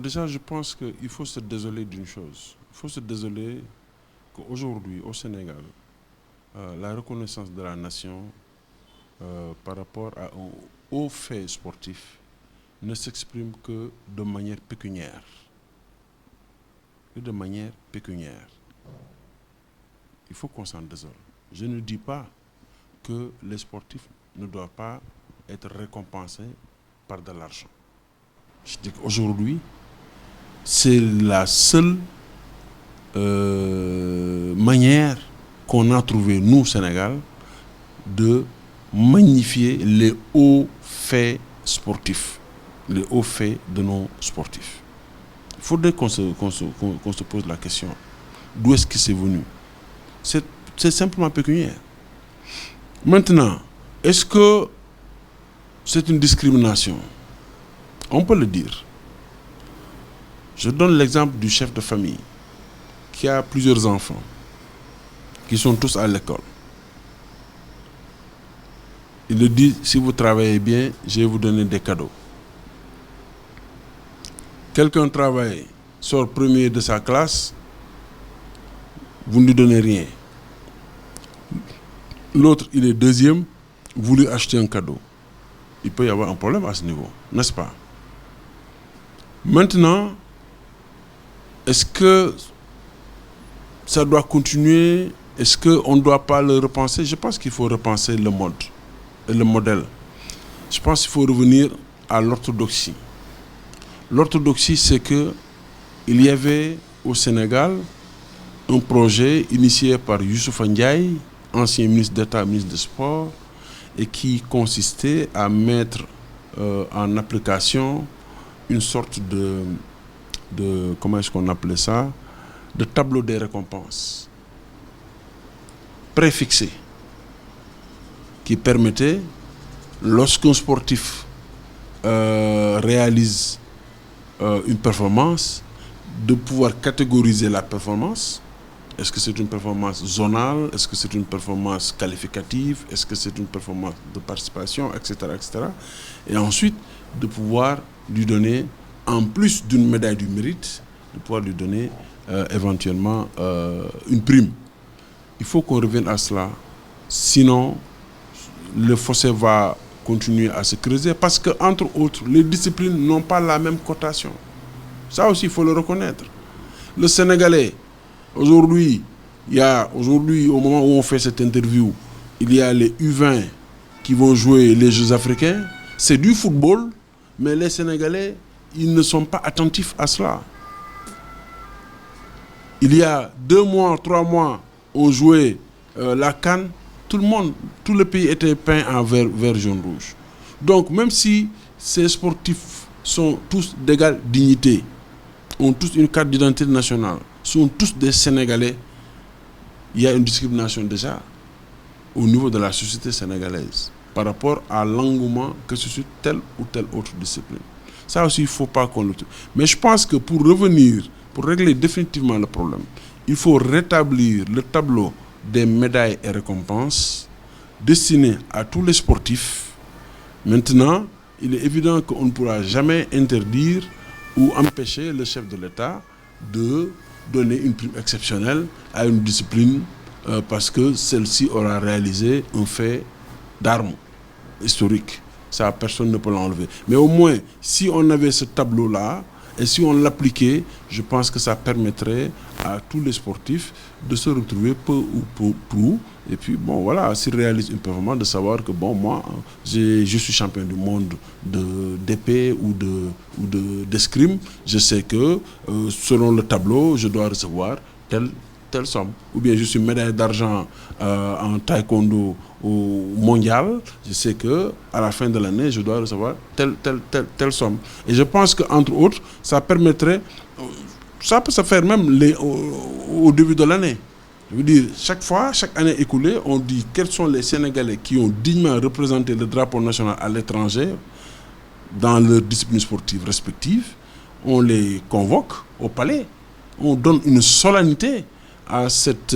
déjà, je pense qu'il faut se désoler d'une chose. Il faut se désoler qu'aujourd'hui, au Sénégal, la reconnaissance de la nation par rapport à un haut fait sportif ne s'exprime que de manière pécuniaire. Que de manière pécuniaire. Il faut qu'on s'en désole. Je ne dis pas que les sportifs ne doivent pas être récompensés par de l'argent. Je dis qu'aujourd'hui, c'est la seule manière qu'on a trouvé, nous, au Sénégal, de magnifier les hauts faits sportifs, les hauts faits de nos sportifs. Il faudrait qu'on se pose la question. D'où est-ce que c'est venu? C'est simplement pécuniaire. Maintenant, est-ce que c'est une discrimination? On peut le dire. Je donne l'exemple du chef de famille qui a plusieurs enfants, qui sont tous à l'école. Il le dit, si vous travaillez bien, je vais vous donner des cadeaux. Quelqu'un travaille, sort premier de sa classe, vous ne lui donnez rien. L'autre, il est deuxième, vous lui achetez un cadeau. Il peut y avoir un problème à ce niveau, n'est-ce pas? Maintenant, est-ce que ça doit continuer? Est-ce qu'on ne doit pas le repenser? Je pense qu'il faut repenser le mode et le modèle. Je pense qu'il faut revenir à l'orthodoxie. L'orthodoxie, c'est qu'il y avait au Sénégal un projet initié par Youssoupha Ndiaye, ancien ministre d'État, ministre des Sports, et qui consistait à mettre en application une sorte de comment est-ce qu'on appelait ça, de tableau des récompenses préfixé, qui permettait, lorsqu'un sportif réalise une performance, de pouvoir catégoriser la performance. Est-ce que c'est une performance zonale? Est-ce que c'est une performance qualificative? Est-ce que c'est une performance de participation, etc., etc. Et ensuite, de pouvoir lui donner, en plus d'une médaille du mérite, de pouvoir lui donner éventuellement une prime. Il faut qu'on revienne à cela. Sinon, le fossé va continuer à se creuser parce que, entre autres, les disciplines n'ont pas la même cotation. Ça aussi, il faut le reconnaître. Le Sénégalais, aujourd'hui, au moment où on fait cette interview, il y a les U20 qui vont jouer les Jeux africains. C'est du football, mais les Sénégalais, ils ne sont pas attentifs à cela. Il y a 2 mois, 3 mois, on jouait la CAN, tout le pays était peint en vert, jaune, rouge. Donc, même si ces sportifs sont tous d'égale dignité, ont tous une carte d'identité nationale, sont tous des Sénégalais, il y a une discrimination déjà au niveau de la société sénégalaise par rapport à l'engouement que suscite telle ou telle autre discipline. Ça aussi, il ne faut pas qu'on le tue. Mais je pense que pour régler définitivement le problème, il faut rétablir le tableau des médailles et récompenses destinées à tous les sportifs. Maintenant, il est évident qu'on ne pourra jamais interdire ou empêcher le chef de l'État de donner une prime exceptionnelle à une discipline parce que celle-ci aura réalisé un fait d'armes historique. Ça, personne ne peut l'enlever. Mais au moins, si on avait ce tableau-là, et si on l'appliquait, je pense que ça permettrait à tous les sportifs de se retrouver peu ou prou. Et puis, bon, voilà, s'ils réalisent une performance, de savoir que, bon, moi, je suis champion du monde d'épée ou d'escrime. Je sais que, selon le tableau, je dois recevoir telle somme. Ou bien je suis médaille d'argent en taekwondo mondial, je sais que à la fin de l'année, je dois recevoir telle somme. Et je pense qu'entre autres, ça permettrait, ça peut se faire même au début de l'année. Je veux dire, chaque année écoulée, on dit quels sont les Sénégalais qui ont dignement représenté le drapeau national à l'étranger dans leurs disciplines sportives respectives. On les convoque au palais, on donne une solennité à cette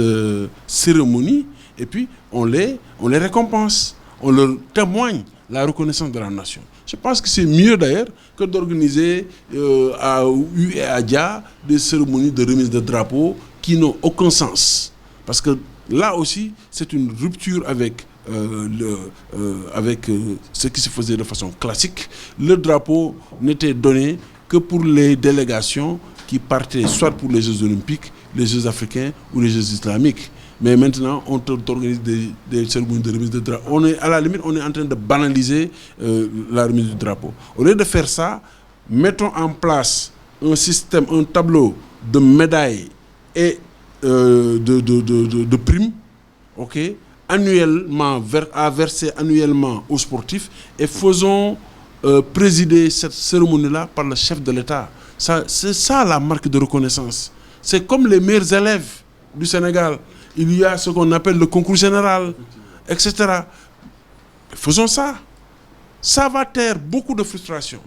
cérémonie et puis on les récompense. On leur témoigne la reconnaissance de la nation. Je pense que c'est mieux d'ailleurs que d'organiser à U et à Dia des cérémonies de remise de drapeaux qui n'ont aucun sens. Parce que là aussi, c'est une rupture avec ce qui se faisait de façon classique. Le drapeau n'était donné que pour les délégations qui partaient soit pour les Jeux olympiques, les Jeux africains ou les Jeux islamiques. Mais maintenant, on organise des cérémonies de remise de drapeau. À la limite, on est en train de banaliser la remise du drapeau. Au lieu de faire ça, mettons en place un système, un tableau de médailles et de primes, ok, annuellement, à verser annuellement aux sportifs, et faisons présider cette cérémonie-là par le chef de l'État. C'est ça la marque de reconnaissance. C'est comme les meilleurs élèves du Sénégal. Il y a ce qu'on appelle le concours général, etc. Faisons ça. Ça va taire beaucoup de frustration.